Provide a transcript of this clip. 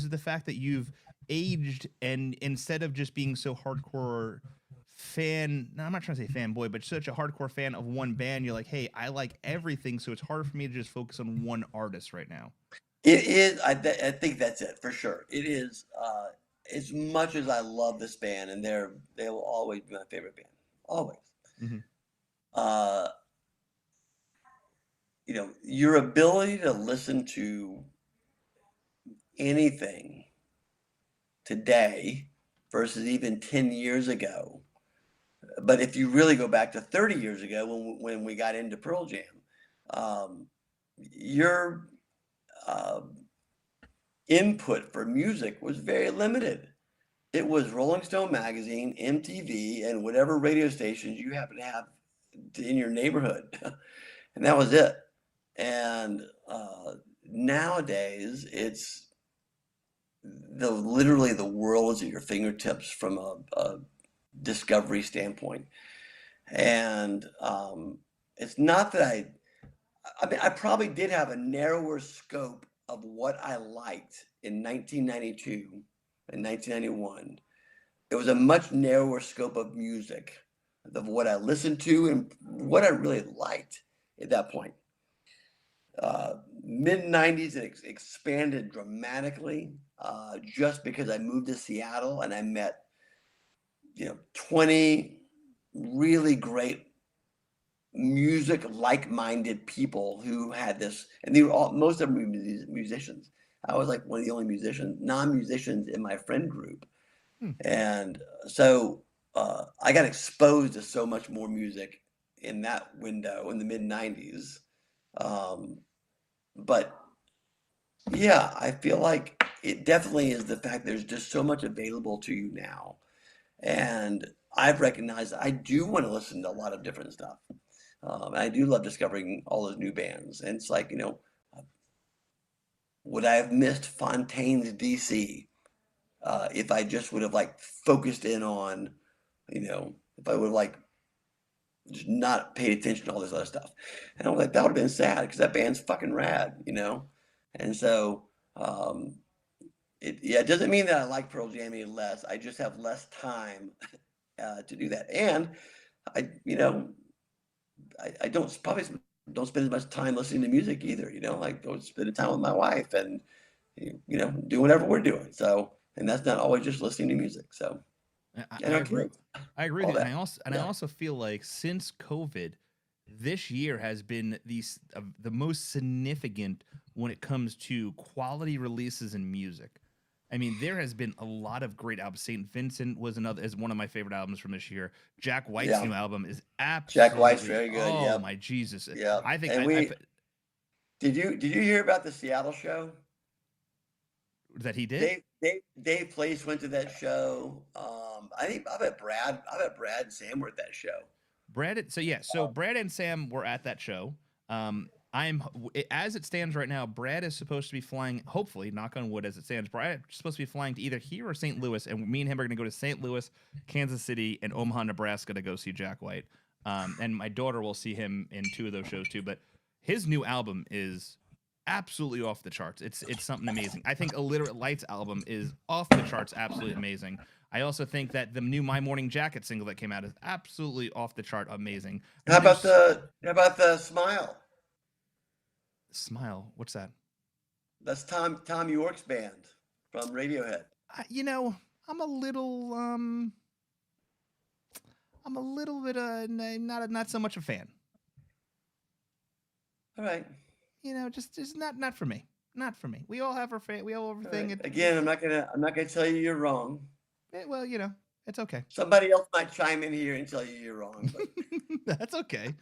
it the fact that you've aged and instead of just being so hardcore fan, no, I'm not trying to say fanboy, but such a hardcore fan of one band, you're like, hey, I like everything, so it's hard for me to just focus on one artist right now. It is. I think that's it for sure. It is. As much as I love this band, and they will always be my favorite band, always. Mm-hmm. Uh, your ability to listen to anything today versus even 10 years ago. But if you really go back to 30 years ago when we got into Pearl Jam, um, your uh, input for music was very limited. It was Rolling Stone magazine, MTV, and whatever radio stations you happen to have in your neighborhood, and that was it. And nowadays, it's literally the world is at your fingertips from a discovery standpoint. And it's not that I mean, I probably did have a narrower scope of what I liked in 1992 and 1991. It was a much narrower scope of music, of what I listened to and what I really liked at that point. Mid 90s, it expanded dramatically just because I moved to Seattle and I met 20 really great music like-minded people who had this, and they were most of them were musicians. I was like one of the only non-musicians in my friend group. And so I got exposed to so much more music in that window in the mid 90s. But yeah, I feel like it definitely is the fact there's just so much available to you now. And I've recognized I do want to listen to a lot of different stuff. I do love discovering all those new bands. And it's like, would I have missed Fontaine's DC if I just would have like focused in on, if I would have like just not paid attention to all this other stuff. And I was like, that would have been sad because that band's fucking rad, And so it doesn't mean that I like Pearl Jam any less. I just have less time to do that. And I don't probably don't spend as much time listening to music either, like go spend time with my wife and do whatever we're doing. So, and that's not always just listening to music. So, I agree. I agree with you. And I also feel like since COVID, this year has been the most significant when it comes to quality releases in music. I mean, there has been a lot of great albums. St. Vincent is one of my favorite albums from this year. Jack White's new album is absolutely Jack White's very good. Oh my Jesus! Yeah, I think. Did you hear about the Seattle show that he did? Dave Place went to that show. I bet Brad and Sam were at that show. Brad and Sam were at that show. As it stands right now, Brad is supposed to be flying, hopefully, knock on wood, as it stands. Brad is supposed to be flying to either here or St. Louis, and me and him are going to go to St. Louis, Kansas City, and Omaha, Nebraska to go see Jack White. And my daughter will see him in 2 of those shows too. But his new album is absolutely off the charts. It's something amazing. I think Illiterate Lights album is off the charts, absolutely amazing. I also think that the new My Morning Jacket single that came out is absolutely off the chart amazing. How about the Smile? Smile? What's that? That's Tom York's band from Radiohead. I'm a little bit not so much a fan. All right. Just not for me. Not for me. We all have our we all have our thing. Right. Again, I'm not gonna tell you you're wrong. Well, it's okay. Somebody else might chime in here and tell you you're wrong. But. That's okay.